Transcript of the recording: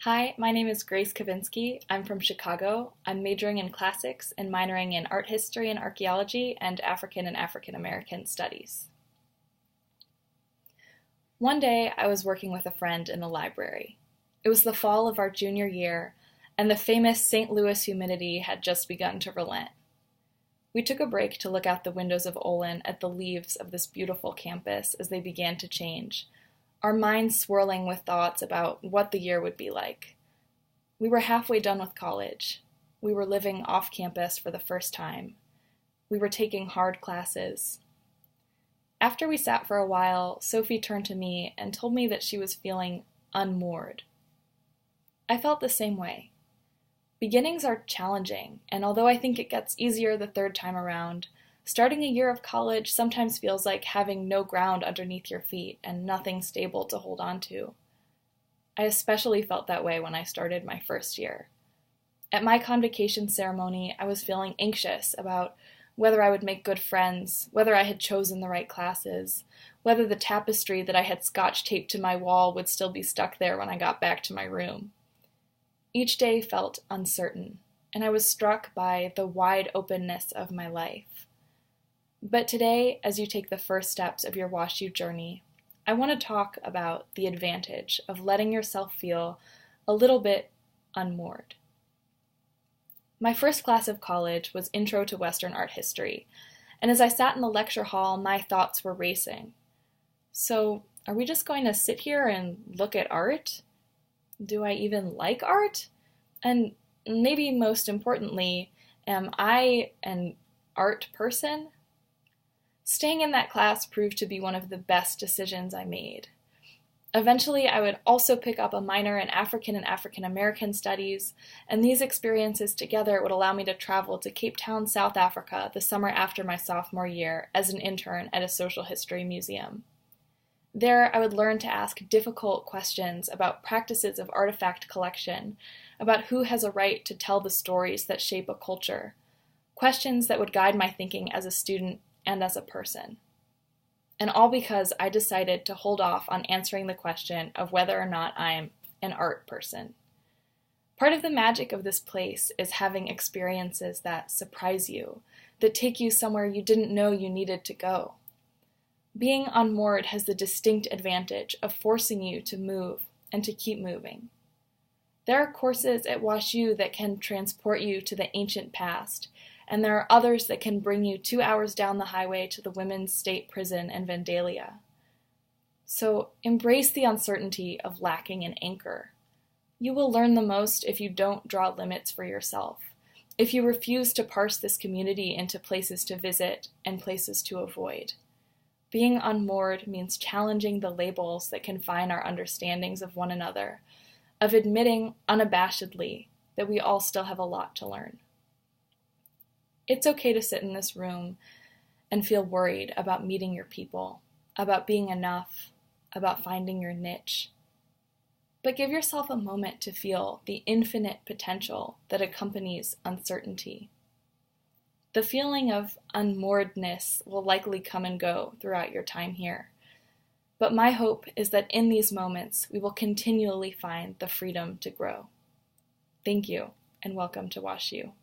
Hi, my name is Grace Kavinsky. I'm from Chicago. I'm majoring in classics and minoring in art history and archaeology and African American studies. One day, I was working with a friend in the library. It was the fall of our junior year, and the famous St. Louis humidity had just begun to relent. We took a break to look out the windows of Olin at the leaves of this beautiful campus as they began to change, our minds swirling with thoughts about what the year would be like. We were halfway done with college. We were living off campus for the first time. We were taking hard classes. After we sat for a while, Sophie turned to me and told me that she was feeling unmoored. I felt the same way. Beginnings are challenging, and although I think it gets easier the third time around, starting a year of college sometimes feels like having no ground underneath your feet and nothing stable to hold on to. I especially felt that way when I started my first year. At my convocation ceremony, I was feeling anxious about whether I would make good friends, whether I had chosen the right classes, whether the tapestry that I had scotch taped to my wall would still be stuck there when I got back to my room. Each day felt uncertain, and I was struck by the wide openness of my life. But today, as you take the first steps of your WashU journey, I want to talk about the advantage of letting yourself feel a little bit unmoored. My first class of college was Intro to Western Art History, and as I sat in the lecture hall, my thoughts were racing. So, are we just going to sit here and look at art? Do I even like art? And maybe most importantly, am I an art person? Staying in that class proved to be one of the best decisions I made. Eventually, I would also pick up a minor in African American studies, and these experiences together would allow me to travel to Cape Town, South Africa, the summer after my sophomore year as an intern at a social history museum. There, I would learn to ask difficult questions about practices of artifact collection, about who has a right to tell the stories that shape a culture, questions that would guide my thinking as a student and as a person. And all because I decided to hold off on answering the question of whether or not I'm an art person. Part of the magic of this place is having experiences that surprise you, that take you somewhere you didn't know you needed to go. Being unmoored has the distinct advantage of forcing you to move and to keep moving. There are courses at WashU that can transport you to the ancient past, and there are others that can bring you 2 hours down the highway to the women's state prison in Vandalia. So embrace the uncertainty of lacking an anchor. You will learn the most if you don't draw limits for yourself, if you refuse to parse this community into places to visit and places to avoid. Being unmoored means challenging the labels that confine our understandings of one another, of admitting unabashedly that we all still have a lot to learn. It's okay to sit in this room and feel worried about meeting your people, about being enough, about finding your niche. But give yourself a moment to feel the infinite potential that accompanies uncertainty. The feeling of unmooredness will likely come and go throughout your time here. But my hope is that in these moments, we will continually find the freedom to grow. Thank you, and welcome to WashU.